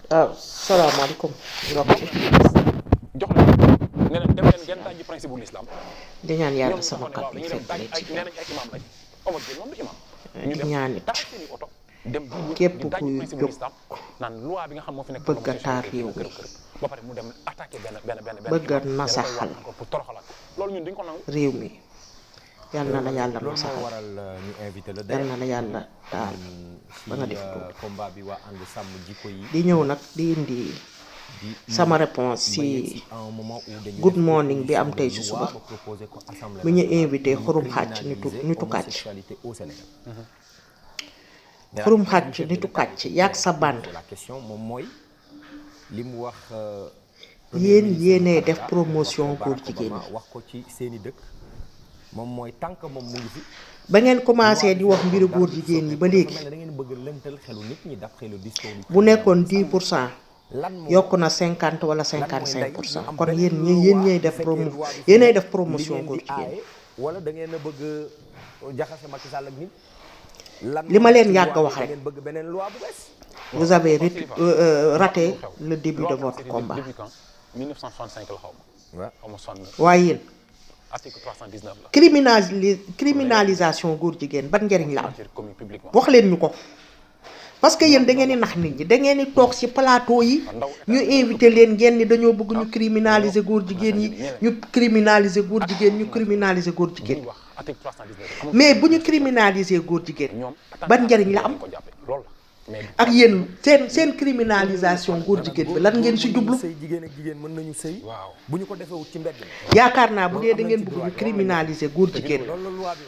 salaamaaleykum mbokk yi jox leen ne leen dem leen ngeen dajji principe bu l'islam di ñaan yàlla ñoom sama taxaw kàddu ne waaw dañuy fekk dem daj leen ay ci nee nañ ay imam lañ Omar Gueye moom du imam ñu di dem ñaan it tax seeni oto dem képp di dajji kuy principe bu jóg l'islam naan loi bi nga xam moo fi nekk bëgg a taar réew mi ba pare mu dem attaqué benn bëgg a imam nasaxal ko pour toroxalaat loolu ñun duñ ko nangu réew mi yal na la yàlla loolu moo nasaxal waral ñu invité la yal na la yàlla daal ba nga def ci tuuti combat bi waa ànd sàmm jikko yi di ñëw nag di indi sama réponse ci good morning bi am tey ci suba mi ñu invité xurum xàcc nitu kàcc xurum xàcc nitu kàcc yaag sa band la question moom mooy li mu wax yéenee def promotion góor jigéen ñi wax ko ci seeni dëkk moom mooy tànk moom mu ngi fi ba ngeen commencé di wax mbiru góor jigéen ñi ba léegi da ngeen bëgg lëntal xelu nit ñi daf xelu discours bu nekkoon 10% lan moo yokk na 50 wala 55% kon yéen ñooy def yéenay def promotion góor jigéen ñi wala da ngeen a bëgg jaxase Macky Sall ak nit lan li ma leen yàgg a wax rek ngeen bëgg beneen loi bu bees vous avez raté le début de votre combat 1965 la xaw ma xaw ma 69 waaye yéen article 319 la criminalisation góor jigéen ban njëriñ la am commis publiquement wax leen ñu ko parce que yéen da ngeen di nax nit ñi da ngeen di toog ci plateau yi ñu invité leen ngeen ni dañoo bëgg ñu criminaliser góor jigéen yi ñu criminaliser góor jigéen ñu criminaliser góor jigéen wax article 319 mais bu ñu criminaliser góor jigéen ban njëriñ la am ko jàppe loolu mais ak yéen seen criminalisation góor jigéen bi lan ngeen ci jublu sëy jigéen ak jigéen mën nañu sëy waaw bu ñu ko defee wut ci mbedd mi yaakaar naa bu dee da ngeen bëgg ñu criminaliser góor jigéen loolu la loi bi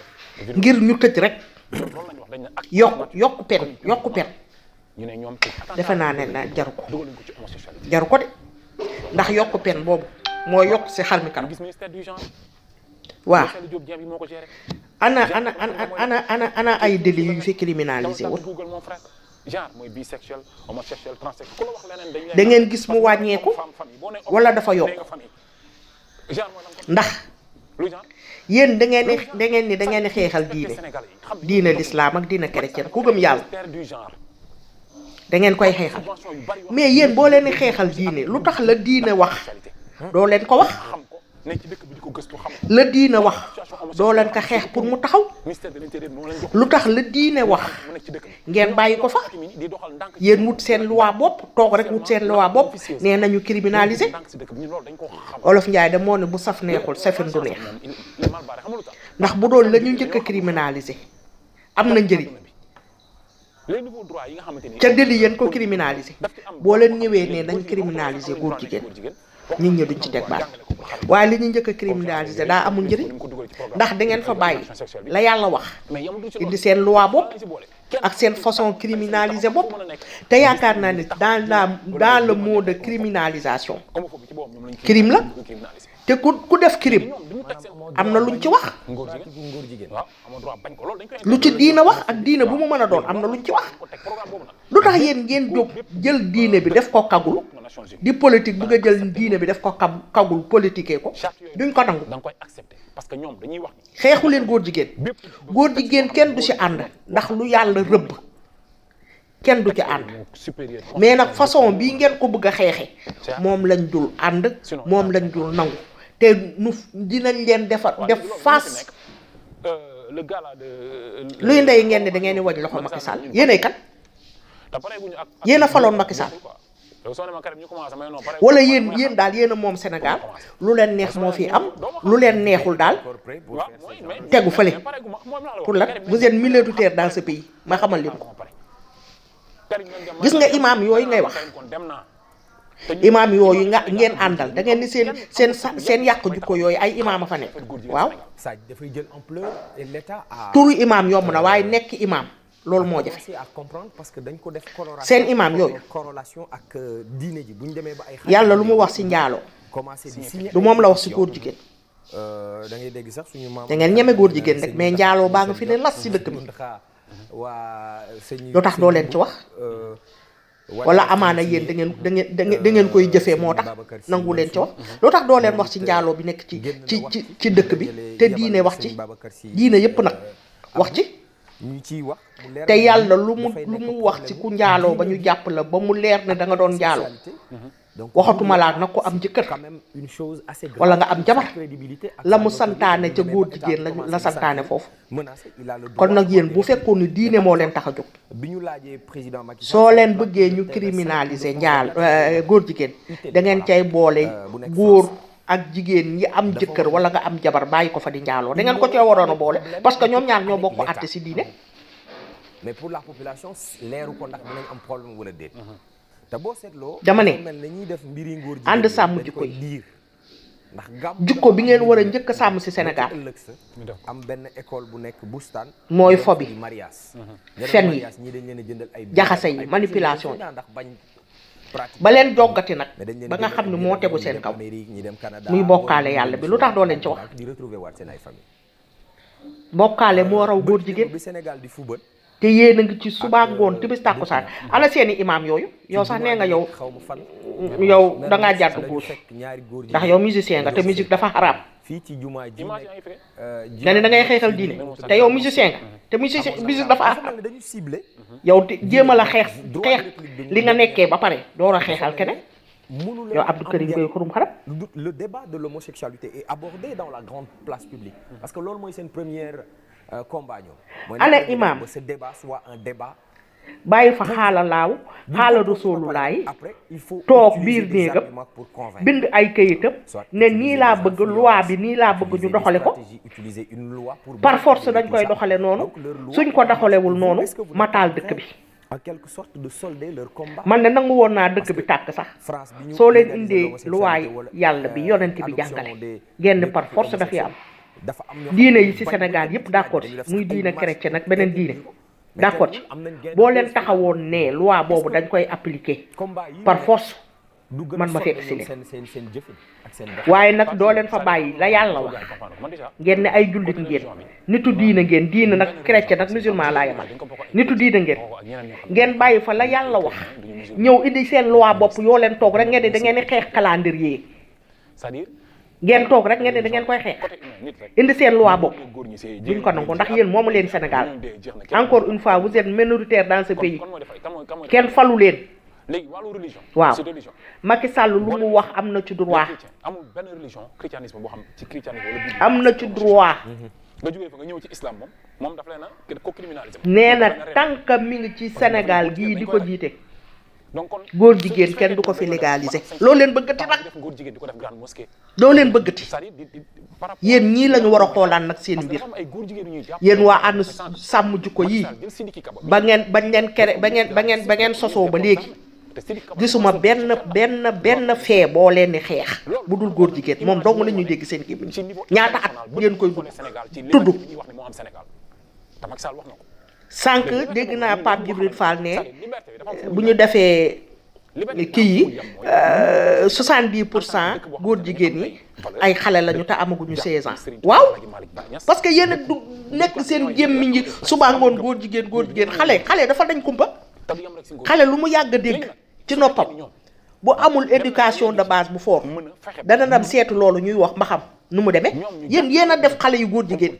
wax ngir ñu tëj rek loolu lañu wax dañ ne ak yokku pen ñu ne ñoom defe naa ne na jaru ko dugal ko ci homosexualité jaru ko de ndax yokku pen boobu moo yokk ci xar mi kanam gis ministère du genre waaw Seydou Diop Dieng bi moo ko géré ana ay délits yu fi criminalisé wul Google mon frère genre mooy bisexuel homosexuel transsexuel ku la wax leneen dañ da ngeen gis mu wàññeeku wala dafa yokk genre mooy lan ko ndax lu genre yéen da ngeen di xeexal diine l'islam ak diine chrétien ku gëm yàlla ministère du genre da ngeen koy xeexal mais yéen boo leen di xeexal diine lu tax la diine wax doo leen ko wax xam ko nekk ci dëkk bi di ko gëstu xam la diine wax doo leen ko xeex pour mu taxaw ministère de l'intérieur moo leen jox lu tax la diine wax mu nekk ci dëkk bi ngeen bàyyi ko fa di doxal ndànk yéen wut seen loi bopp toog rek wut seen loi bopp nee nañu criminaliser ndànk si dëkk bi ñu loolu dañ ko xam olof Njaay da moo ne bu saf neexul safin du neex moom il mal barré xam nga lu tax ndax bu doon la ñu njëkk a criminaliser am na njëriñ les nouveaux droits yi nga xamante ni ca délit yéen ko criminaliser boo leen ñëwee ne dañ criminaliser góor jigéen nit ñi duñ ci teg baat waaye li ñu njëkk a criminaliser daa amul njëriñ ndax da ngeen fa bàyyi la yàlla wax indi seen loi bopp ak seen façon criminaliser bopp te yaakaar naa ne dans le mot de criminalisation homophobie ci boobu ñoom lañ crime la criminaliser te ku def crime ñoom duñu teg seen am na luñ ci wax ngóor jigéen waaw amoo droit bañ ko loolu dañ koy lu ci diina wax ak diina bu mu mën a doon am na luñ ci wax ko teg programme boobu nag lu tax yéen ngeen jóg jël diine bi def ko kagul Nations Unies di politique bëgg a jël diine bi def ko kagul politiquer ko duñ ko nangu da nga koy accepter parce que ñoom dañuy wax ni xeexu leen góor jigéen kenn du ci ànd ndax lu yàlla rëbb kenn du ci ànd supérieur mais nag façon bii ngeen ko bëgg a xeexe moom lañ dul ànd moom lañ dul nangu te nu dinañ leen def face le gars là de luy ndey ngeen ne da ngeen di wañ loxo Macky Sall yéenay kan te pareeguñu ak yéen a faloon Macky Sall wala yéen daal yéen a moom Sénégal lu leen neex moo fi am lu leen neexul daal tegu fële pour lan vous êtes minoritaire dans ce pays ma xamal leen ko gis nga imaam yooyu ngay wax imaam yooyu ngeen àndal da ngeen ni seen yàq jukko yooyu ay imaam a fa nekk waaw dafay jël ampleur et l'État a turu imaam yomb na waaye nekk imaam loolu moo jafe à comprendre parce que dañ ko def seen imaam yooyu corrélation ak diine ji bu ñu demee ba ay yàlla lu mu wax ci njaaloo commencé di signer du moom la wax ci góor jigéen da ngay dégg sax suñu maam da ngeen ñeme góor jigéen rek mais njaaloo baa nga fi ne las ci dëkk bi waa sëñ lu tax doo leen ci wax wala amaana yéen da ngeen koy jëfee moo tax nangu leen ci wax lu tax doo leen wax ci njaaloo bi nekk ci dëkk bi te diine wax ci diine yépp nag wax ci ñu ciy wax mu leer te yàlla lu mu wax ci ku njaaloo ba ñu jàpp la ba mu leer ne da nga doon njaaloo waxatuma laa nag ko am jëkkër wala nga am jabar la mu santaane ca góor jigéen la santaane foofu kon nag yéen bu fekkoon ni diine moo leen tax a jóg soo leen bëggee ñu criminaliser njaal góor jigéen da ngeen cay boole góor ak jigéen ñi am jëkkër wala nga am jabar bàyyi ko fa di njaaloo da ngeen ko cee waroon a boole parce que ñoom ñaar ñoo bokk ko àtte ci diine. mais pour la population leeru ko ndax dinañ am problème wala déet. te boo seetloo dama ne ànd sàmm jikko yi jikko bi ngeen war a njëkk a sàmm ci Sénégal am benn école bu nekk bustaan mooy fo bi fen yi jaxase yi manipulation yi ba leen joggati nag ba nga xam ne moo tegu seen kaw muy bokkaale yàlla bi lu tax doo leen ci wax bokkaale moo raw góor jigéen te yéen a ngi ci suba ngoon timis tàkkusaan ana seeni imaam yooyu yow sax nee nga yow dangaa jàdd gauche ndax yow musicien nga te musique dafa xaraam nga ne da ngay xeexal diine te yow musicien nga te musique dafa xaraam yow jéem a la xeex li nga nekkee ba pare door a xeexal keneen yow Abdou Karim Gueye xurum xarab. Le débat de l'homosexualité est abordé dans la grande place publique parce que loolu mooy seen première combat ñoom. ana imam ce débat soit un débat. bàyyi fa xaala laaw xaala Rasulullaay toog biir néegam bind ay kayitam ne nii laa bëgg loi bi nii laa bëgg ñu doxale ko par force dañ koy doxale noonu suñ ko doxalewul noonu ma taal dëkk bi. en quelque sorte de solder leur combat. man de nangu woon naa dëkk bi tàkk sax soo leen indee luwaay yàlla bi yonent bi jàngale genn par force dafay am diine yi ci Sénégal yëpp d'accord ci muy diine chrétien nag beneen diine d'accord ci boo leen taxawoon ne loi boobu dañ koy appliquer par force man ma fekk ci leen waaye nag doo leen fa bàyyi la yàlla wax ngeen ne ay jullit ngeen nitu diine ngeen diine nag chrétien nag musulman laa yemal nitu diine ngeen bàyyi fa la yàlla wax ñëw indi seen loi bopp yoo leen toog rek ngeen ne da ngeen di xeex calendrier ngeen toog rek ngeen ne da ngeen koy xeex indi seen loi bopp duñ ko nangu ndax yéen moomu leen Sénégal encore une fois vous êtes minoritaire dans ce pays kenn falu leen. léegi wàllu religion. waaw Macky Sall lu mu wax am na ci droit. amul benn religion christianisme boo xam ci christianisme wala bible. am na ci droit. nga jógee fa nga ñëw ci islam moom daf leen a ko criminaliser. nee na tant mi ngi ci Sénégal gii di ko jiite. donc kon góor jigéen kenn du ko fi légaliser. loo leen bëggati nag góor jigéen di ko def grande mosquée. doo leen bëggati yéen ñii lañu war a xoolaan nag seen mbir yéen waa ànd sàmm jikko yii ba ngeen sosoo ba léegi. gisuma benn fee boo leen ni xeex bu dul góor jigéen moom dong la ñuy dégg seen gémmiñ ñaata at ngeen koy tudd sànq dégg naa Pape Djibril Fall ne bu ñu defee kii yi 70% góor jigéen yi ay xale lañu te amaguñu 16 ans waaw parce que yéen a du nekk seen gémmiñ yi suba ngoon góor jigéen xale dafa dañ kumpa xale lu mu yàgg a dégg ci noppam bu amul éducation de base bu fort dana dem seetu loolu ñuy wax ma xam nu mu demee yéen a def xale yu góor jigéen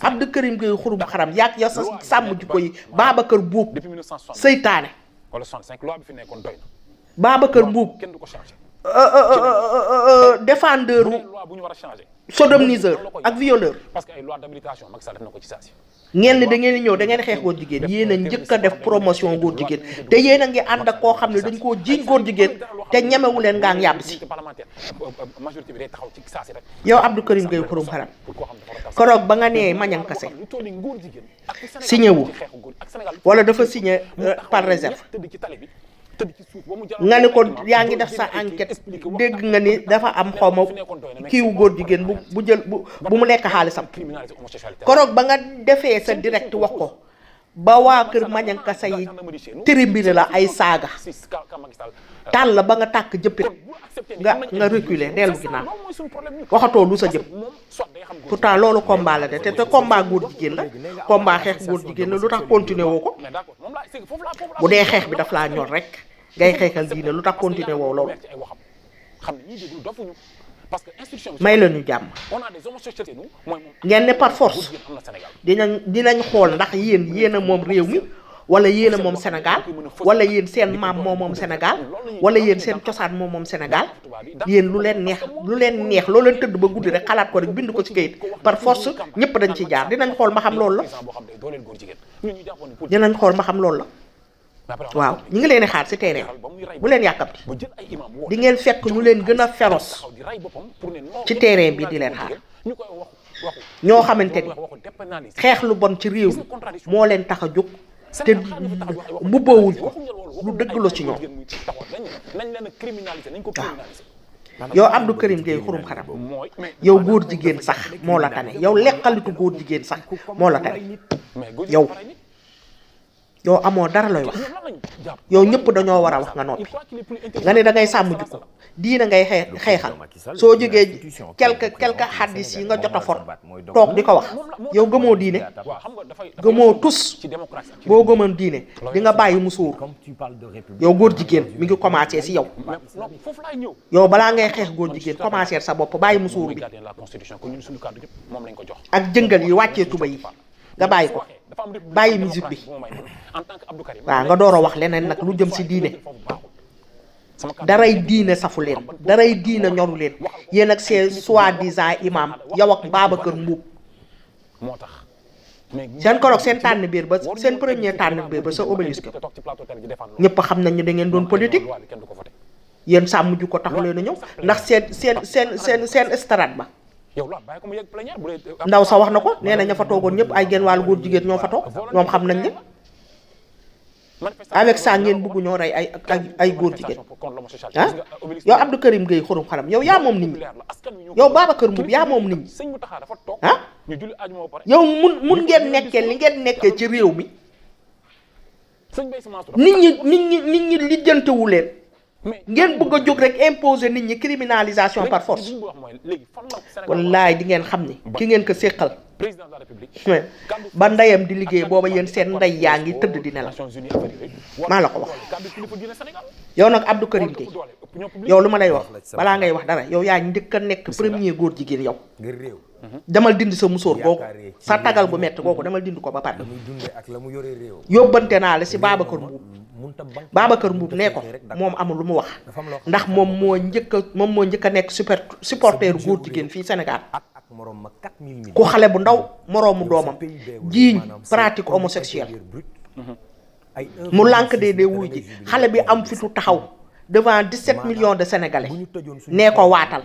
Abdou Karim Gueye xurum xaram yàgg ya sa sàmm jikko yi Babacar Mbuub seytaane Babacar Mbuub défendeur sodomniseur ak violeur ngeen da ngeen ñëw da ngeen xeex góor jigéen yéen a njëkk a def promotion góor jigéen te yéen a ngi ànd ak koo xam ne dañ koo jiiñ góor jigéen te ñemewu leen ngaa yàbb si yow Abdou Karim Gueye xurum xaram koroog ba nga nee Maniang Kassé signé wu wala dafa signé par réserve nga ne ko yaa ngi def sa enquête dégg nga ni dafa am xawma kiiwu góor jigéen bu jël bu mu lekk xaalisam koroog ba nga defee sa direct wax ko ba waa kër Maniang Kassé yi tribune la ay saaga tàll la ba nga tàkk jëppit nga reculer dellu ginnaaw waxatoo lu sa jëm pourtant loolu combat la de te combat góor jigéen la combat xeex góor jigéen la lu tax continuer woo ko bu dee xeex bi daf laa ñor rek ngay xeexal diine lu tax continuer woo loolu parce que institution bi may la ñu jàmm on a des homosexuels nous mooy moom ngeen ne par force am na Sénégal dinañ xool ndax yéen a moom réew mi wala yéen a moom Sénégal wala yéen seen maam moom Sénégal wala yéen seen cosaan moom Sénégal yéen lu leen neex loo leen tëdd ba guddi rek xalaat ko rek bind ko ci kayit par force ñëpp dañ ci jaar dinañ xool ma xam loolu la dinañ xool ma xam loolu la waaw ñu ngi leen di xaar ci terrain bu leen yàkkamti di ngeen fekk ñu leen gën a féroce ci terrain bi di leen xaar ñoo xamante ni xeex lu bon ci réew mi moo leen tax a jóg te mbubboowuñ ko lu dëgg la ci ñoom waaw yow Abdou Karim Gueye xurum xaram yow góor jigéen sax moo la tane yow lekkalitu góor jigéen sax moo la tane yow amoo dara looy wax yow ñëpp dañoo war a wax nga noppi nga ne da ngay sàmm jikko diina ngay xeexal soo jógee quelque xaddis yi nga jot a for toog di ko wax yow gëmoo diine gëmoo tus boo gëmoon diine di nga bàyyi mu sóor yow góor jigéen mi ngi commencé si yow balaa ngay xeex góor jigéen commencé sa bopp bàyyi mu sóor bi ak jëngal yi wàccee tuba yi nga bàyyi ko bàyyi musique bi waaw nga door a wax leneen nag lu jëm si diine daray diine safu leen daray diine ñoru leen yéen ak seen soi-disant imam yow ak Babacar Mbuub seen koroog seen tànn biir ba seen premier tànn biir ba sa obélisque ñëpp xam nañ ne da ngeen doon politique yéen sàmm ju ko taxu leen a ñëw ndax seen estrade ba ndaw sa wax na ko nee na ña fa toogoon ñëpp ay genn wàllu góor jigéen ñoo fa toog ñoom xam nañ ne avec ça ngeen bëgg ñoo rey ay góor jigéen ah yow Abdou Karim Gueye xurum xaram yow yaa moom nit ñi yow Babacar Mbuub yaa moom nit ñi ah yow mun ngeen nekkee li ngeen nekkee ci réew mi nit ñi lijjantewu leen ngeen bëgg a jóg rek imposer nit ñi criminalisation par force wallaay di ngeen xam ni ki ngeen ko séqal ba ndeyam di liggéey booba yéen seen ndey yaa ngi tëdd di nelaw maa la ko wax yow nag Abdou Karim Gueye yow lu ma lay wax balaa ngay wax dara yow yaa njëkk a nekk premier góor jigéen yow demal dindi sa musóor googu sa tagal gu metti googu demal dindi ko ba pare yóbbante naa la si Babacar Mbuub Babacar Mbuub nee ko moom amul lu mu wax ndax moom moo njëkk a nekk supporter góor jigéen fii Sénégal ku xale bu ndaw moroomu doomam jiiñ pratique homosexuelle mu lànk dee wuy ji xale bi am fitu taxaw devant 17 millions de sénégalais nee ko waatal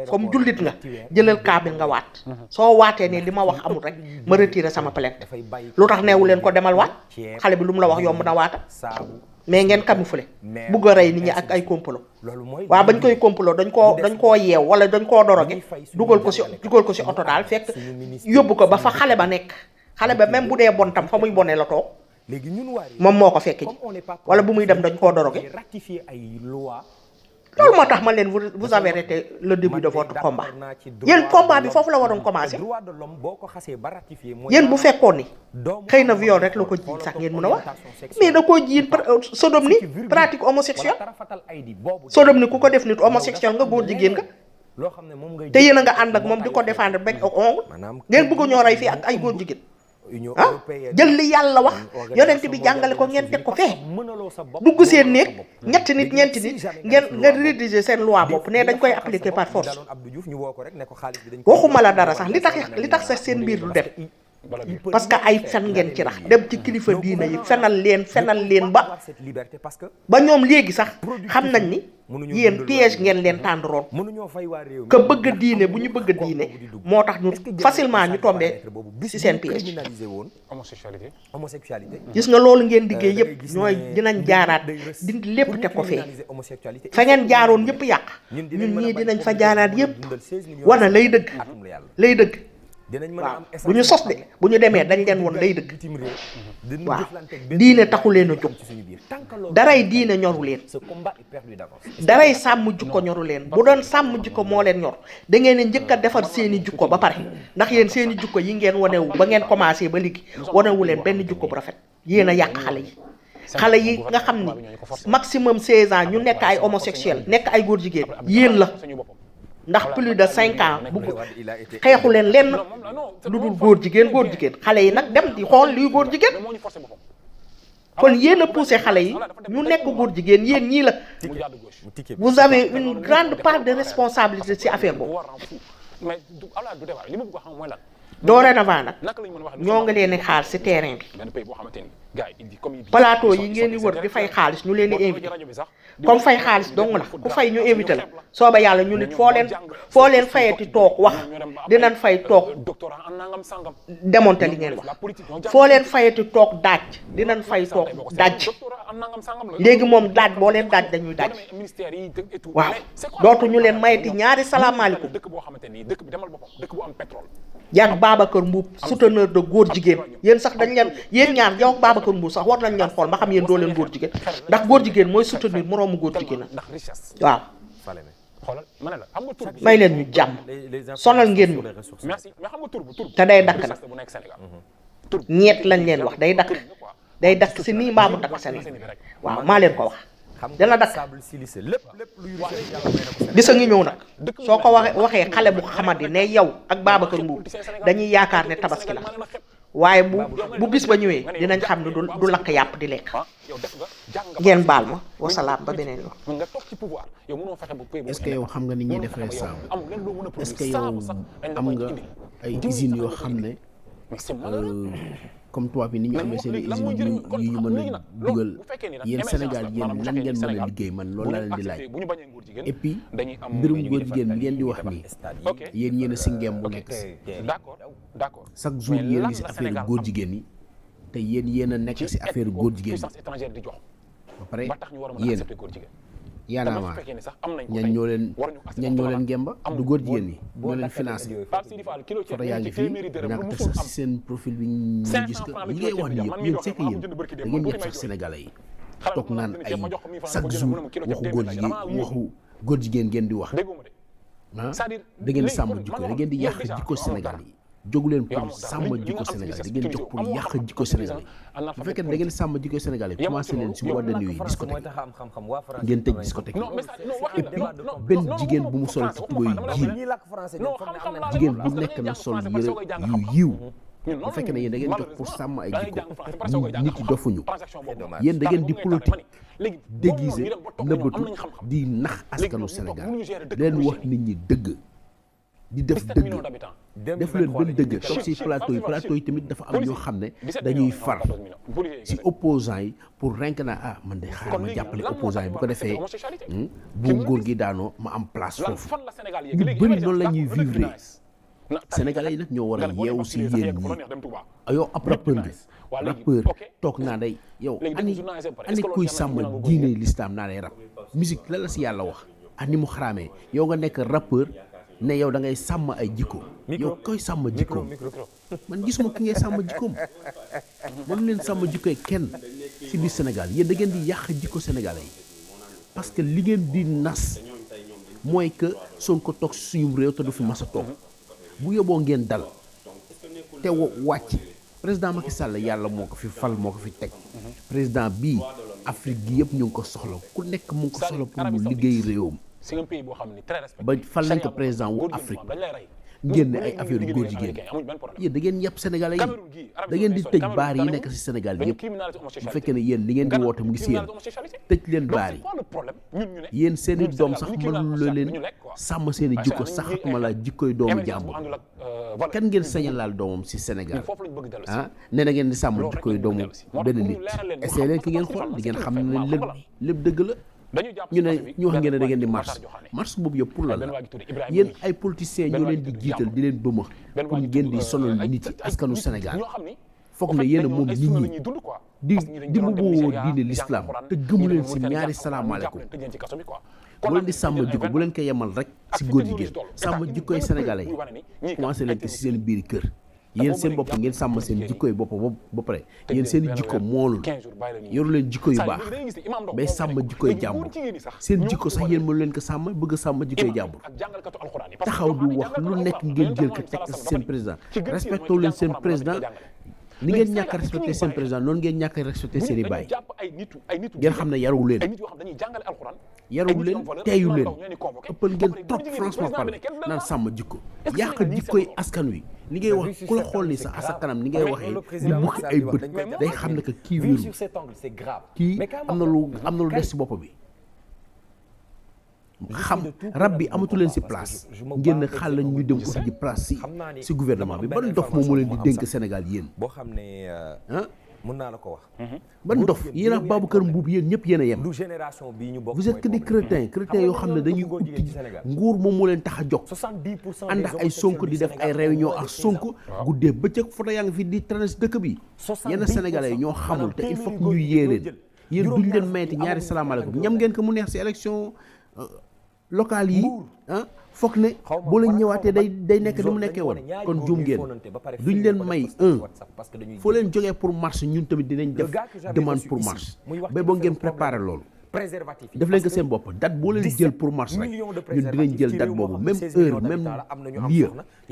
comme jullit nga jëlal kaamil nga waat soo waatee ne li ma wax amul rek ma retiré sama plainte lu tax neewu leen ko demal waat xale bi lu mu la wax yomb na waata mais ngeen camouflé bugg a rey nit ñi ak ay complot waaw bañ koy complot dañ koo yeew wala dañ koo doroge dugal ko si oto daal fekk yóbbu ko ba fa xale ba nekk xale ba même bu dee bon tam fa muy bonee la toog moom moo ko fekk ji wala bu muy dem dañ koo doroge loolu moo tax ma leen vous avez raté le début de votre combat yéen combat bi foofu la waroon commencer yéen bu fekkoon ni xëy na viol rek la ko jiin sax ngeen mën a wax mais da koo jiin sodomie pratique homosexuelle sodomie ku ko def nit homosexuel nga góor jigéen nga te yéen a nga ànd ak moom di ko défendre bec ak ongle ngeen bëgg ñoo rey fii ak ay góor jigéen jël li yàlla wax yonent bi jàngale ko ngeen teg ko fee dugg seen néeg ñetti nit ñeenti nit ngeen rédiger seen loi bopp ne dañ koy appliquer par force waxuma la dara sax li tax sax seen mbir du dem parce que ay fen ngeen ci rax dem ci kilifa diina yi fenal leen ba ñoom léegi sax xam nañ ni yéen piège ngeen leen tàndroon que bëgg diine bu ñu bëgg diine moo tax ñu facilement ñu tombé ci seen piège homosexualité gis nga loolu ngeen liggéey yëpp ñooy dinañ jaaraat dindi lépp teg ko fee fa ngeen jaaroon yëpp yàq ñun ñii dinañ fa jaaraat yëpp wana lay dëgg waaw bu ñu sos de bu ñu demee dañ leen woon lay dëgg waaw diine taxu leen a jóg daray diine ñoru leen daray sàmm jikko ñoru leen bu doon sàmm jikko moo leen ñor da ngeen a njëkk a defar seeni jikko ba pare ndax yéen seeni jikko yi ngeen wanewu ba ngeen commencé ba léegi wanewu leen benn jikko bu rafet yéen a yàq xale yi nga xam ni maximum 16 ans ñu nekk ay homosexuel nekk ay góor jigéen yéen la ndax plus de 5 ans bu xeexu leen lenn lu dul góor jigéen xale yi nag dem di xool luy góor jigéen kon yéen a poussé xale yi ñu nekk góor jigéen yéen ñii la vous avez une grande part de responsabilité ci affaire boobu dorénavant nag ñoo ngi leen di xaar ci terrain bi plateau yi ngeen di wër di fay xaalis ñu leen di invité comme fay xaalis dong la ku fay ñu invité la sooba yàlla ñu nit foo leen fayati toog wax dinañ fay toog démonter li ngeen wax foo leen fayati toog daaj dinañ fay toog daaj léegi moom daaj boo leen daaj dañuy daaj waaw dootu ñu leen mayati ñaari salaamaaleykum yàgg Babacar Mboup souteneur de góor jigéen yéen sax dañ leen yéen ñaar yow ak Babacar Mboup sax war nañ leen xool ba xam yéen doo leen góor jigéen ndax góor jigéen mooy soutenir moroomu góor jigéen waaw may leen ñu jàmm sonal ngeen ñu te day dakk nag ñeet lañ leen wax day dakk si nii mbaa mu dakk seen waaw maa leen ko wax dana dakk bisa ngi ñëw nag soo ko waxee xale bu xamadi ne yow ak Babacar Mboup dañuy yaakaar ne tabaski la waaye bu bis ba ñëwee dinañ xam ne du lakk yàpp di lekk ngeen baal ma wasalaam ba beneen yoon. est-ce que yow xam nga ni ñuy defee saabu est-ce que yow am nga ay usines yoo xam ne comme tubaab yi ni ñu amee seen i usines yu ñu mën a dugal yéen Sénégal yéen lan ngeen mën a liggéey man loolu laa leen di laaj et puis mbirum góor jigéen bi ngeen di wax nii yéen yéen a si ngeem bu nekk si chaque jour yéen a ngi si affaire góor jigéen yi te yéen a nekk si affaire góor jigéen yi ba pare yéen yaanaama ñan ñoo leen ngemba du góor jigéen ñi ñoo leen financé photo yaa ngi fii dinaa ko teg sax si seen profil bi ñu gis que li ngay wax nii yëpp yéen c'est que yéen da ngeen yëpp sax sénégalais yi toog naan ay chaque jour waxu góor jigéen ngeen di wax ah da ngeen di sàmm jikko da ngeen di yàq jikko Sénégal yi jógu leen pour sàmm jikko Sénégal yi da ngeen jóg pour yàq jikko Sénégal yi bu fekkee ne da ngeen sàmm jikko Sénégal yi commencé leen si boîte de nuit yi discothèque ngeen tëj discothèque et puis benn jigéen bu mu sol ci tubéy jiin jigéen bu nekk na sol yëre yu yiw bu fekkee ne yéen da ngeen jóg pour sàmm ay jikko nit yi dofuñu yéen da ngeen di politique déguisé nëbbatu di nax askanu Sénégal leen wax nit ñi dëgg di def dëgg def leen benn dëgg toog si plateau yi tamit dafa am ñoo xam ne dañuy far si opposants yi pour renk naa man de xaaral ma jàppale opposants yi bu ko defee bu nguur gi daanoo ma am place foofu ñu bëri noonu la ñuy vivre Sénégalais yi nag ñoo war a yeewu si yéen ñi yow ab rappeur toog naa day yow ani kuy sàmm diine l'islam naa day rap musique la la si yàlla wax ak ni mu xaraamee yow nga nekk rappeur ne yow da ngay sàmm ay jikko yow koy sàmm jikkoom man gisuma ki ngay sàmm jikkoom mënu leen sàmm jikkoy kenn si biir Sénégal yéen da ngeen di yàq jikko sénégalais yi parce que li ngeen di nas mooy que Sonko toog suñu réew te du fi mas a toog bu yóbboo ngeen dal te wàcc président Macky Sall yàlla moo ko fi fal moo ko fi teg président bii Afrique gi yëpp ñu ngi ko soxla ku nekk mu ngi ko soxla pour mu liggéey réewam ba fal nañ ko président wu Afrique ngeen ne ay affaire yu góor jigéen yéen da ngeen yàpp sénégalais yi da ngeen di tëj baar yi nekk ci Sénégal yëpp bu fekkee ne yéen li ngeen di woote mu ngi si yéen tëj leen baar yi yéen seen i doom sax mënul leen sàmm seen i jikko saxatuma la jikkoy doomu jàmbur kan ngeen sañ a laal doomam si Sénégal ne na ngeen di sàmm jikkoy doomu benn nit essayé leen ki ngeen xool di ngeen xam ne lépp dëgg la ñu wax ngeen ne da ngeen di marche boobu yëpp pour la yéen ay politiciens ñoo leen di jiital di leen bëma pour ngeen di sonal nit yi askanu Sénégal foog ne yéen a moom nit ñi di mu boowoo diine l'islam te gëmu leen si ñaari salaamaaleykum bu leen di sàmm jikko bu leen ko yemal rek si góor jigéen sàmm jikkoy sénégalais yi commencé leen ko si seen biir kër yéen seen bopp ngeen sàmm seen jikko yi bopp ba pare yéen seen i jikko moolul yoru leen jikko yu baax bay sàmm jikko yi jàmbur seen jikko sax yéen mënu leen ko sàmm bëgg a sàmm jikko yi jàmbur taxaw du wax lu nekk ngeen jël ko teg seen président respecté leen seen président ni ngeen ñàkk a respecté seen président noonu ngeen ñàkk a respecté seen i baay ngeen xam ne yaruwu leen yaruwu leen teeyu leen ëppal ngeen trop franchement parlé naan sàmm jikko yàq jikkoy askan wi li ngay wax ku la xool ni sa asa kanam ni ngay waxee di bukki ay bët day xam ne que kii wéeru kii am na lu des ci bopp bi xam rab bi amatu leen ci place ngeen ne xàll ñu dem uti ji place ci gouvernement bi ban dof moom moo leen di dénk Sénégal yéen boo xam ne mën naa la ko wax ban dof yéen ak Babacar Mbuub yéen ñëpp yéen a yem du génération bii ñu bokk vous êtes que des crétins yoo xam ne dañuy uti nguur moom moo leen tax a jóg ànd ak ay Sonko di def ay réunion ak Sonko guddee bëccëg photo yaa ngi fi di traîner ci dëkk bi yenn Sénégalais yi ñoo xamul te il faut que ñuy yee leen yéen duñ leen mayeti ñaari salaamaaleykum ñam ngeen ko mu neex ci élection locale yi foog ne boo leen ñëwaatee day nekk ni mu nekkee woon kon juum ngeen duñ leen may foo leen jógee pour marche ñun tamit dinañ def demande pour marche ba boo ngeen préparer loolu def leen ko seen bopp date boo leen jël pour marche rek ñun dinañ jël date boobu même heure même lieu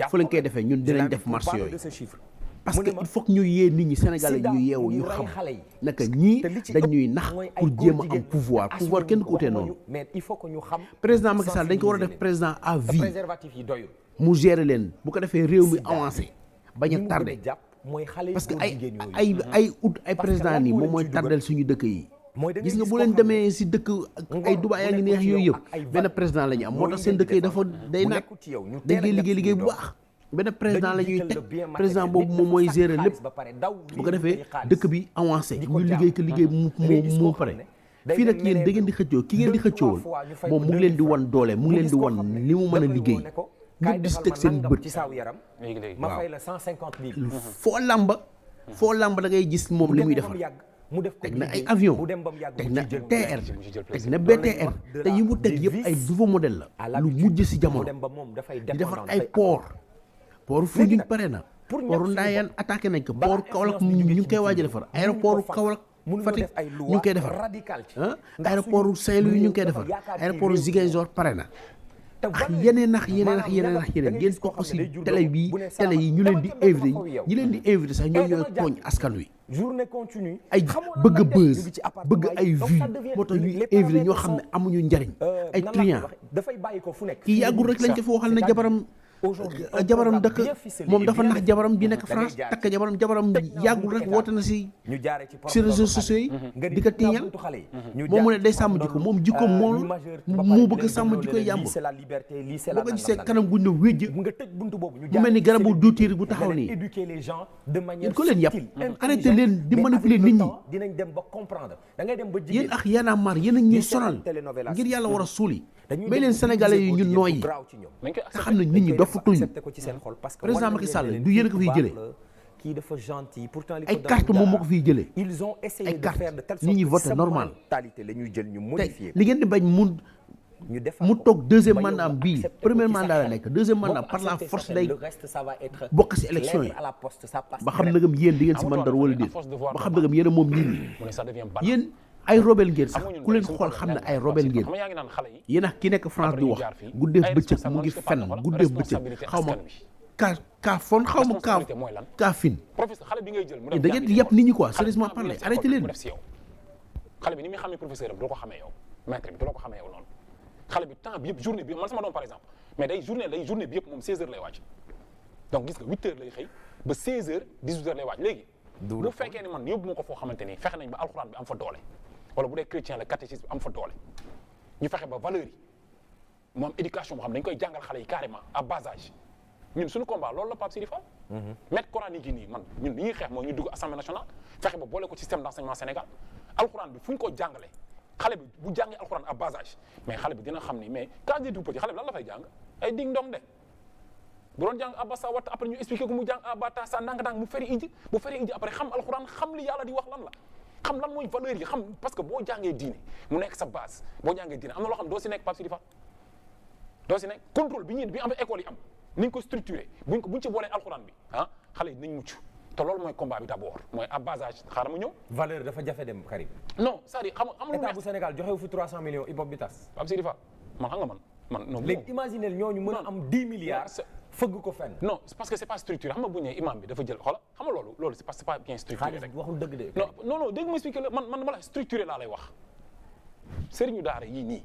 foo leen koy defee ñun dinañ def marche yooyu parce que il faut que ñu yee nit ñi Sénégalais ñu yeewu ñu xam naka ñii dañuy nax pour jéem a am pouvoir kenn ko utee noonu président Macky Sall dañ ko war a def président à vie mu gérer leen bu ko defee réew mi avancé bañ a tardé parce que ay président nii moom mooy tardel suñu dëkk yi gis nga bu leen demee si dëkk ay Dubaay yaa ngi neex yooyu yëpp benn président la ñu am moo tax seen dëkk yi dafa day naat dañ koy liggéey bu baax benn président la ñuy teg président boobu moom mooy gérer lépp bu ko defee dëkk bi avancé ñu liggéey ko liggéey mu pare fii nag yéen da ngeen di xëccoo ki ngeen di xëccoowul moom mu ngi leen di wan doole mu ngi leen di wan li mu mën a liggéey ñëpp di si teg seen bët waaw foo làmba da ngay gis moom li muy defar teg na ay avion teg na TR teg na BTR te yi mu teg yëpp ay nouveau modèle la lu mujj si jamono di defar ay port Foundiougne pare na port Ndayane attaqué nañ ko port Kaolack ñu ngi koy waaj a defar aéroport Kaolack Fatick ñu ngi koy defar aéroport Saint-Louis ñu ngi koy defar aéroport Ziguinchor pare na ak yeneen ngeen ko aussi télé yi ñu leen di invité ñi leen di invité sax ñooy tooñ askan wi ay bëgg buzz bëgg ay vues moo tax ñuy invité ñoo xam ne amuñu njariñ ay client kii yàggul rek lañ ko fa waxal na jabaram dëkk moom dafa nax jabaram bi nekk France takk jabaram yàggul rek woote na si réseaux sociaux yi di ko tiiñal moom mu ne day sàmm jikko moom jikko moo bëgg sàmm jikko jàmbur boo ko gisee kanam gu ne wéjj mu mel ni garabu duutiir bu taxaw nii yéen ko leen yàpp arrêté leen di manipuler nit ñi yéen ak Y'en a marre yéen a ñuy sonal ngir yàlla war a suuli may leen sénégalais yi ñun nooyi nga xam ne nit ñi dofatuñu président Macky Sall du yéen a ko fiy jëlee ay carte moom moo ko fiy jëlee ay carte nit ñi voté normal te li ngeen di bañ mu toog deuxième mandat bii premier mandat la nekk deuxième mandat par la force day bokk ci élection yi ba xam nagam yéen di ngeen ci mën dara wala déet ba xam nagam yéen a moom nit ñi yéen ay rebelle ngeen sax ku leen xool xam ne ay rebelle ngeen yéen ak ki nekk France di wax guddeef bëccëg mu ngi fenn guddeef bëccëg xaw ma kaa fon xaw ma kaa fin da ngeen di yàpp nit ñi quoi sérieusement parler arrêté leen xale bi ni muy xamee professeur am doo ko xamee yow maître bi doo ko xamee yow noonu xale bi temps bi yëpp journée bi man sama doom par exemple mais day journée bi yëpp moom 16h lay wàcc donc gis nga 8h lay xëy ba 16h 18h lay wàcc léegi bu fekkee ni man yóbbu ma ko foo xamante ni fexe nañ ba alxuraan bi am fa doole wala bu dee chrétien la catéchisme am fa doole ñu fexe ba valeur yi mu am éducation boo xam dañ koy jàngal xale yi carrément à bas âge ñun suñu combat loolu la Pape Sidi Fall maître coranique yi nii man ñun li ñuy xeex mooy ñu dugg assemblée nationale fexe ba boole ko système d'enseignement Sénégal alxuraan bi fu ñu ko jàngalee xale bi bu jàngee alxuraan à bas âge mais xale bi dina xam ni mais quand je dis tout petit xale bi lan la fay jàng ay ding dong de bu doon jàng abasa wat après ñu expliqué ko mu jàng abata sa ndànk-ndànk mu feri iji bu feri iji après xam alxuraan xam li yàlla di wax lan la xam lan mooy valeur yi xam parce que boo jàngee diine mu nekk sa base boo jàngee diine am na loo xam doo si nekk Pape Sidi Fall doo si nekk contrôle bi am école yi am ni ñu ko structuré buñ ci boolee alxuraan bi ah xale yi dinañ mucc te loolu mooy combat bi d'abord mooy à bas âge xaaral ma ñëw. valeur dafa jafe dem Karim. non c'est-à-dire xam nga état bu Sénégal joxewu fi 300 millions hip hop bi tas. Pape Sidi Fall man xam nga man non. léegi imaginer ñooñu mën a am 10 milliards. fëgg ko fenn. non c'est parce que c'est pas structuré xam nga bu ñu nee imam bi dafa jël xoola xam nga loolu c'est pas bien structuré rek. waxul dëgg de. non dégg ma expliqué la man wala structuré laa lay wax sëriñu daara yii nii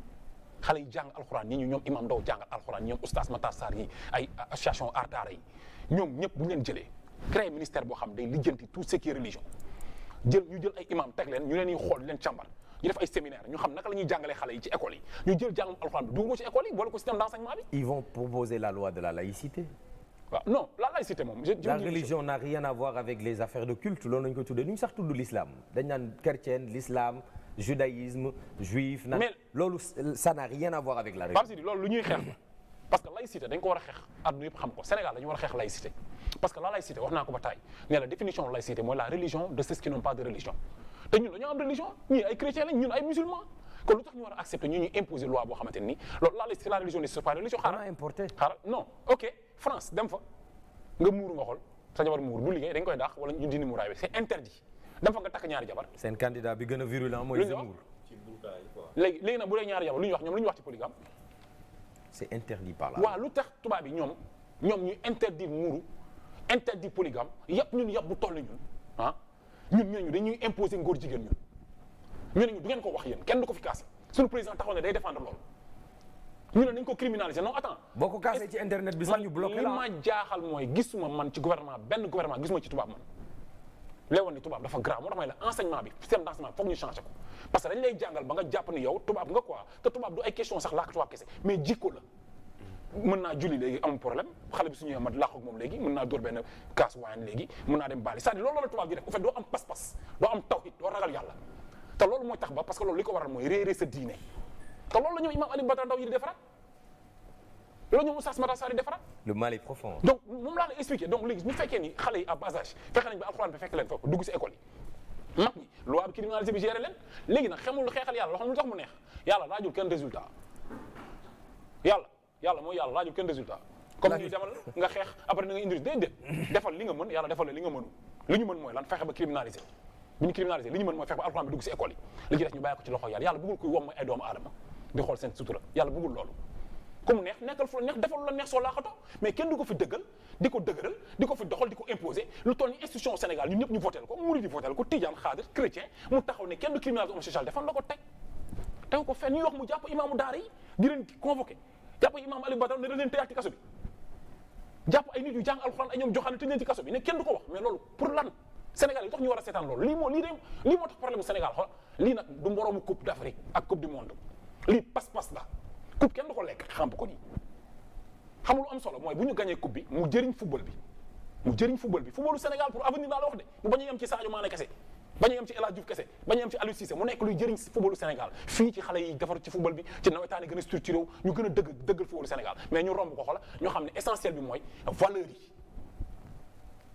xale yi jàng alxuraan ñi ñu ñoom imam Ndaw jàngal alxuraan ñoom oustaz Matar Sarr yi ay association art daara yi ñoom ñëpp bu ñu leen jëlee créé ministère boo xam day lijjanti tout ce qui est religion ñu jël ay imam teg leen ñu leen di xool leen càmbar ñu def ay séminaire ñu xam naka la ñuy jàngalee xale yi ci école yi ñu jël jàngum alxuraan bi dugg ko ci école yi boole ko système d'enseignement bi. Ils vont proposer la loi de la laïcité. waaw non la laïcité moom. la religion n'a rien à voir avec les affaires de culte loolu lañu ko tuddee nu ñu sax tudd l'islam dañ naan chrétienne l'islam judaïsme juif. mais loolu ça n'a rien à voir avec la religion. Pape Sidi loolu lu ñuy xeex la parce que laïcité dañ ko war a xeex àdduna yëpp xam ko Sénégal dañu war a xeex laïcité parce que la laïcité wax naa ko ba taay ne la définition de laïcité mooy la religion de ceux qui n'ont pas de religion te ñun dañoo am religion ñii ay chrétiens lañ ñun ay musulmans kon lu tax ñu war a accepter ñu ñuy imposer loi boo xamante ni loolu la religion ne c'est pas religion. xaaral importé xaaral non ok France dem fa nga muuru nga xool sa jabar muuru du liggéey dañ koy daax wala ñu dindi muuraay bi c'est interdit dem fa nga takk ñaari jabar. seen candidat bi gën a virulent mooy Zemmour. léegi nag bu dee ñaari jabar lu ñuy wax ñoom lu ñuy wax ci polygame. c'est interdit par là. waaw lu tax tubaab yi ñoom ñu interdit muuru interdit polygame yëpp ñun yëpp bu toll ñun ah ñun ñooñu dañuy imposer ngóor jigéen ñun ñu ne ñu du ngeen ko wax yéen kenn du ko fi kaas suñu président taxaw ne day défendre loolu ñu ne nañ ko criminaliser non attends. boo ko kaasee ci internet bi sax ñu bloqué la li ma jaaxal mooy gisuma man ci gouvernement benn gouvernement gisuma ci tubaab man léewoon ni tubaab dafa grave moo tax may la enseignement bi système d'enseignement foog ñu changer ko parce que dañ lay jàngal ba nga jàpp ni yow tubaab nga quoi te tubaab du ay question sax làkk tubaab kese mais jikko la mën naa julli léegi amul problème xale bi su ñëwee ma làq ak moom léegi mën naa dóor benn kaas waayan léegi mën naa dem baali c'est-à-dire loolu la tubaab di def en fait doo am pas-pas doo am tawhid doo ragal yàlla te loolu mooy tax ba parce que loolu li ko waral mooy réeré sa diine te loolu la ñoom imam Alioune Badara Ndao yi di defaraat loolu ñoom Oustaz Matar Sarr di defaraat. le mal est profond. donc moom laa la expliqué donc léegi bu fekkee ni xale yi à bas âge fexe nañ ba alxuraan bi fekk leen foofu dugg si école yi mag ñi loi bi criminalisé bi géré leen léegi nag xamul xeexal yàlla loo xam lu tax mu neex yàlla laajul kenn résultat yàlla mooy yàlla laajul kenn résultat comme ni demal nga xeex après da nga indi déedéet defal li nga mën yàlla defal li nga mënu li ñu mën mooy lan fexe ba criminalisé bu ñu criminalisé li ñu mën mooy fexe ba alxuraan bi dugg si école yi li ci des ñu bàyyi ko ci loxo yàlla yàlla bëggul koy wom mooy ay doomu aadama di xool seen sutura yàlla bëggul loolu comme neex nekkal fu la neex defal lu la neex soo laaxatoo mais kenn du ko fi dëggal di ko dëgëral di ko fi doxal di ko imposer lu toll ni institution Sénégal ñun ñëpp ñu votel ko murid yi votel ko tijaan xaadir chrétien mu taxaw ne kenn du criminaliser homosexualité fan la ko teg ko fenn ñuy wax mu jàpp imaamu daara yi di leen convoqué jàpp imaam Aliou Badara ne da leen tëjaat ci kaso bi jàpp ay nit yu jàng alxuraan ay ñoom joxaane tëj leen ci kaso bi ne kenn du ko wax mais loolu pour lan Sénégal yi tax ñu war a seetaan loolu lii moo tax problème Sénégal xool lii nag du moroomu coupe d'Afrique ak coupe du monde lii pas-pas la coupe kenn du ko lekk xam ko nii xamul am solo mooy bu ñu gagné coupe bi mu jëriñ football bi footballu Sénégal pour avenir laa la wax de mu bañ a yem ci Sadio Mané kese bañ a yem ci El Hadji Diouf kese bañ a yem ci Aliou Cissé mu nekk luy jëriñ footballu Sénégal fii ci xale yi defar ci football bi ci nawetaani gën a structuré wu ñu gën a dëggal footballu Sénégal mais ñu romb ko xola ñoo xam ne essentiel bi mooy valeur yi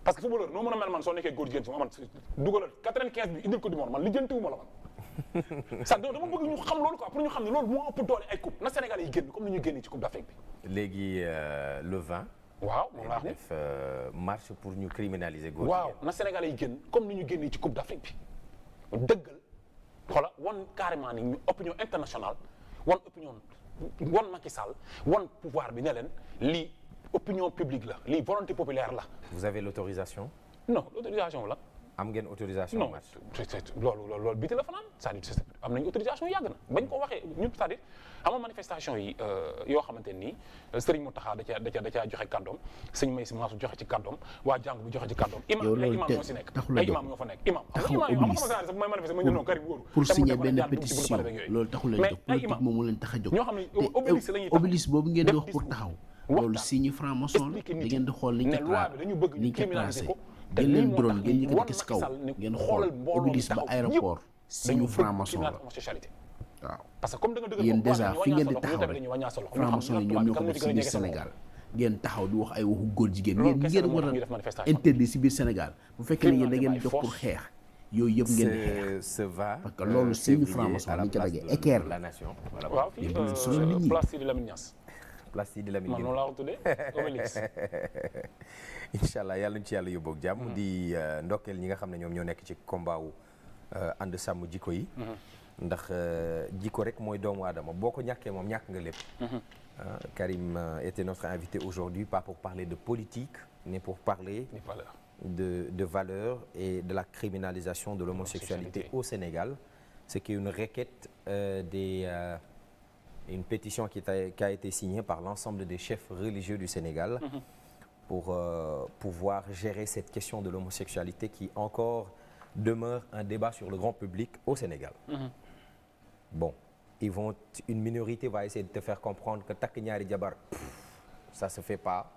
parce que footballeur noo mën a mel man soo nekkee góor jigéen ci man dugalal 95 bi indil ko du monde man lijjantiwuma la man ça dama bëgg ñu xam loolu quoi pour ñu xam ne loolu moo ëpp doole ay coupe na Sénégal yi génn comme ni ñu génnee ci coupe d'Afrique bi léegi le 20 waaw moom laa def marche pour ñu criminaliser góor waaw na Sénégal yi génn comme ni ñu génnee ci coupe d'Afrique bi dëggal xoola wan carrément ni ñu opinion internationale wan Macky Sall wan pouvoir bi ne leen lii opinion publique la lii volonté populaire la. Vous avez l'autorisation? Non, l'autorisation la. am ngeen autorisation. non loolu biti la fanaan c'est-à-dire am nañu autorisation yàgg na bañ ko waxee ñun c'est-à-dire ama manifestation yi yoo xamante nii Serigne Mountakha da caa joxe kàddoom sëñ May Si Mansour joxe ci kàddoom waa jàng bu joxe ci kàddoom imam ñoo si nekk ay imam ñoo fa nekk imam sax may manifester ma ñu non Karim wóoru pour signer benn pétition loolu taxul leen jóg politique moom moo leen tax a jóg ñoo xam ne obélisque boobu ngeen di wax pour taxaw loolu signe franc-maçon la da ngeen di xool liñ ko tracé ngeen leen drone ngeen yëkkati ci kaw ngeen xool obélisque ba aéroport signe franc-maçon la waaw parce que comme da nga dëgg yéen déjà fi ngeen di taxaw rek franc-maçon yi ñoom ñoo ko def si biir Sénégal ngeen taxaw di wax ay waxu góor jigéen ngeen war a interdit si biir Sénégal bu fekkee ne yéen da ngeen jox pour xeex yooyu yëpp ngeen di xeex parce que loolu signe franc-maçon lañ ko daggee équerre la waaw fii place Sidi Lamine Niass place Sidi Lamine man noonu laa ko tuddee Obélix incha allah yàlla ñu ci yàlla yóbboog jàmm di ndokkeel ñi nga xam ne ñoom ñoo nekk ci combat wu ànd sàmm jikko yi ndax jikko rek mooy doomu aadama boo ko ñàkkee moom ñàkk nga lépp. Karim était notre invité aujourd'hui pas pour parler de politique mais pour parler de valeurs et de la criminalisation de l'homosexualité au Sénégal, ce qui est une requête une pétition qui a été signée par l'ensemble des chefs religieux du Sénégal pour pouvoir gérer cette question de l'homosexualité qui encore demeure un débat sur le grand public au Sénégal. Bon, une minorité va essayer de te faire comprendre que takk ñaari jabar ça se fait pas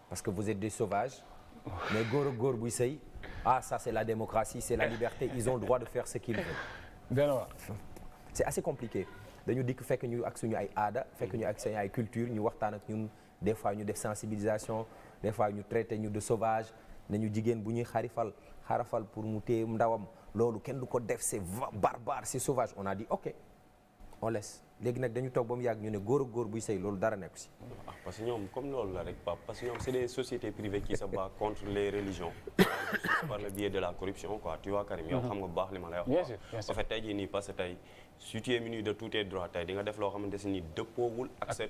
parce que vous êtes des sauvages. Mais góor ak góor buy sëy ça c'est la démocratie, c'est la liberté, ils ont le droit de faire ce qu'ils veulent. C'est assez compliqué. dañu dikk fekk ñu ak suñu ay aada fekk ñu ak suñu ay culture ñu waxtaan ak ñun des fois ñu def sensibilisation des fois ñu traité ñu de sauvage nañu jigéen bu ñuy xarafal pour mu téye ndawam loolu kenn du ko def c'est barbare c'est sauvage. On a dit ok on laisse léegi nag dañu toog ba mu yàgg ñu ne góor ak góor buy sëy loolu dara nekku si. parce que ñoom comme loolu la rek Pape parce que ñoom c'est des sociétés privées qui se battent contre les religions par le biais de la corruption quoi tu vois Karim yow xam nga bu baax li ma lay wax. bien sûr en fait tey jii nii parce que tey si tu es muni de tous tes droits tey di nga def loo xamante ne nii dëppoowul ak sa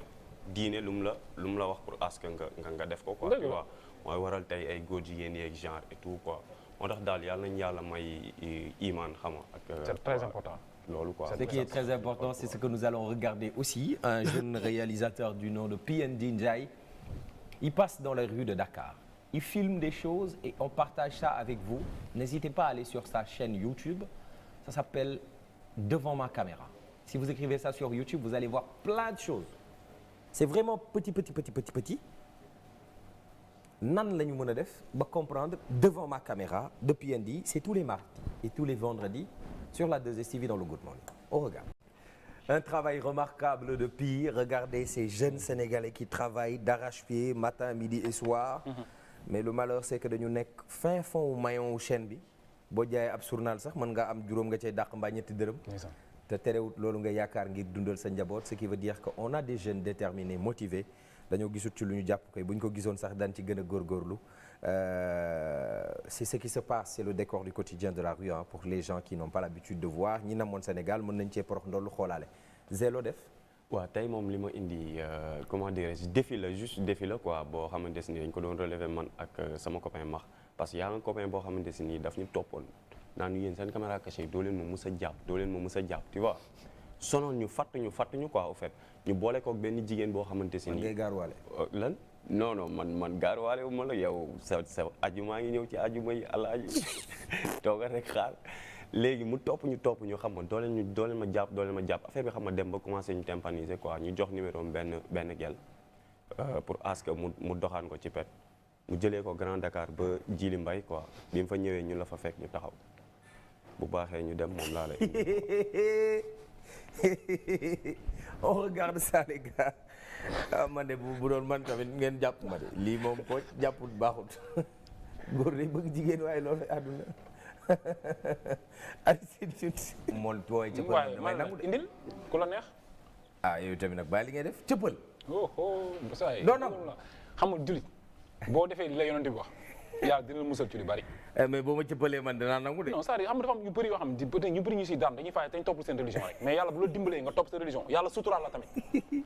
diine lu mu la wax pour ask nga def ko quoi tu vois mooy waral tey ay góor jigéen yeeg genre et tout quoi moo tax daal yàlla nañu yàlla may iman xam nga ak. c'est très important. loolu quoi. Ce qui est très important, c'est ce que nous allons regarder aussi. Un jeune réalisateur du nom de PND Ndiaye, il passe dans les rues de Dakar. Il filme des choses et on partage ça avec vous. N'hésitez pas à aller sur sa chaîne YouTube. Ça s'appelle Devant ma caméra. Si vous écrivez ça sur YouTube, vous allez voir plein de choses. C'est vraiment petit. Nan la ñu mën a def ba comprendre Devant ma caméra de PND, c'est tous les mardis et tous les vendredis. Sur la 2STV dans le Good Morning. On regarde. Un travail remarquable de Pire. Regardez ces jeunes Sénégalais qui travaillent d'arrache-pied matin, midi et soir. Mais le malheur c'est que dañu nekk fin fond wu maillon wu chaîne bi boo jaayee ab journal sax mën nga am juróom nga cay dàq mbaa ñetti dërëm. te terewut loolu nga yaakaar ngir dundal sa njaboot ce qui veut dire que on a des jeunes déterminés motivés dañoo gisut ci lu ñu jàpp koy bu ñu ko gisoon sax daan ci gën a góorgóorlu. C'est ce qui se passe, c'est le décor du quotidien de la rue pour les gens qui n'ont pas l'habitude de voir ñi namoon Sénégal mën nañ cee porox ndollu xoolaale zélo def. waaw tey moom li ma indi comment dirais-je défi la quoi boo xamante ni dañ ko doon relever man ak sama copain Max parce que y a un copain boo xamante ni daf ñu toppoon naan yéen seen caméra cachée doo leen ma mus a jàpp tu vois sonoon ñu fatt ñu quoi au fait ñu boole koog benn jigéen boo xamante ni. ngay gaarwaale. lan non man gaarwaale wu ma la yow sa aju maa ngi ñëw ci ajuma yi alaaji tooga rek xaar léegi mu topp ñu xam nga dooleel ma jàpp affaire bi xam nga dem ba commencé ñu tympaniser quoi ñu jox numéro benn gel pour ask mu doxaan ko ci pet mu jëlee ko Grand Dakar ba Djili Mbaye quoi bi mu fa ñëwee ñu la fa fekk ñu taxaw bu baaxee ñu dem moom laa lay on regarde ça les gars man de bu doon man tamit ngeen jàpp ma de lii moom ko jàpput baaxut góor day bëgg jigéen waaye loolu àdduna mool tooy cëppal damay nangu de indil ku la neex. yow tamit nag bàyyi li ngay def cëppal. non xam nga jullit boo defee li la yonent bi wax yàlla dina la musal ci lu bari. mais boo ma cëppalee man danaa nangu de. non c'est-à-dire xam nga dafa am ñu bëri yoo xam ne peut-être ñu bëri ñu siy daan dañuy fay dañ topp seen religion rek mais yàlla bu la dimbalee nga topp sa religion yàlla suturaal la tamit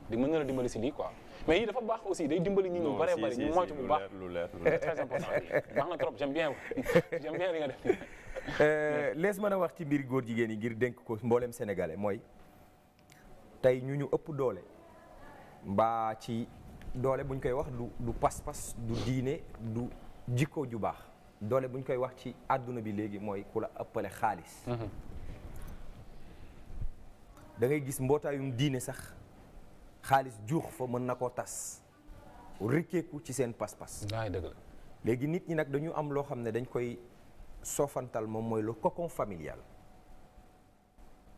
di mën na la dimbali si lii quoi mais yii dafa baax aussi day dimbali ñi ñu bëree bëri ñu moytu bu baax lu leer c'est très important baax na trop j'aime bien li nga def. lees mën a wax ci mbir góor jigéen yi ngir dénk ko mboolem sénégalais mooy tey ñu ëpp doole mbaa ci doole buñ koy wax du pas-pas du diine du jikko ju baax doole buñ koy wax ci àdduna bi léegi mooy ku la ëppale xaalis. da ngay gis mbootaayum diine sax xaalis juux fa mën na koo tas rikkeeku ci seen pas-pas. dëgg la léegi nit ñi nag dañu am loo xam ne dañ koy soofantal moom mooy le cocon familial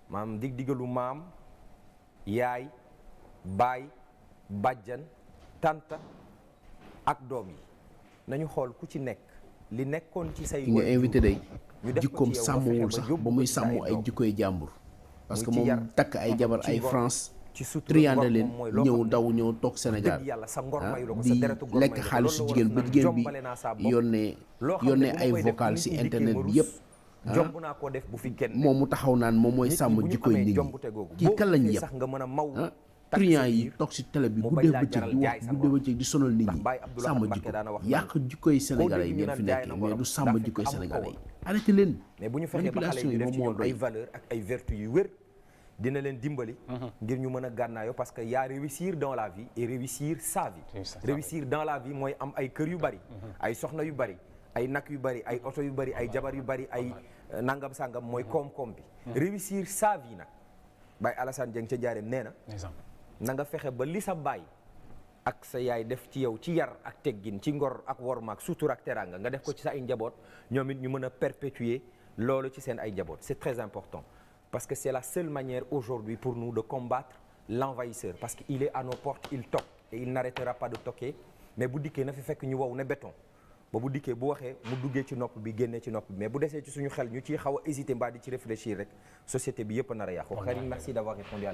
maanaam dig-digalu maam yaay baay bàjjan tanta ak doom yi nañu xool ku ci nekk li nekkoon ci say. nga invité day jikkoom sàmmwul sax ba muy sàmm ay jikkoy jàmbur. parce que moom takk ay jabar ay France triande leen ñëw daw ñëw toog Sénégal di lekk xaalisu jigéen ba jigéen bi yónnee ay vocal ci internet bi yëpp jomb naa koo def bu fi kenn moom mu taxaw naan moom mooy sàmm jikkoy nit ñi kii kan lañ yëpp sax nga mën a maw truand yi toog si télé bi guddee bëccëg di wax guddee bëccëg di sonal nit ñi sàmm jikko yàq jikkoy sénégalais yi ngeen fi nekkee mais du sàmm jikkoy sénégalais yi arrêté leen mais bu ñu fexee ba xale yi def ci ñoom ay valeur ak ay vertu yu wér dina leen dimbali ngir ñu mën a gànnaayoo parce que y a réussir dans la vie et réussir sa vie réussir dans la vie mooy am ay kër yu bari ay soxna yu bari ay nag yu bari ay oto yu bari ay jabar yu bari ay nangam sangam mooy koom-koom bi réussir sa vie nag Baye Alassane Dieng ca Njaareem nee na nga fexe ba li sa baay ak sa yaay def ci yow ci yar ak teggin ci ngor ak worma ak sutur ak teranga nga def ko ci sa ay njaboot ñoom it ñu mën a perpétuer loolu ci seen ay njaboot c'est très important parce que c'est la seule manière aujourd'hui pour nous de combattre l'envahisseur parce que il est à nos portes il toque et il n'arrêtera pas de toquer mais bu dikkee na fi fekk ñu wow ne béton ba bu dikkee bu waxee mu duggee ci nopp bi génnee ci nopp bi mais bu desee ci suñu xel ñu ciy xaw a hésiter mbaa di ci réfléchir rek société bi yëpp a nar a yàqu. Karim, merci d'avoir répondu à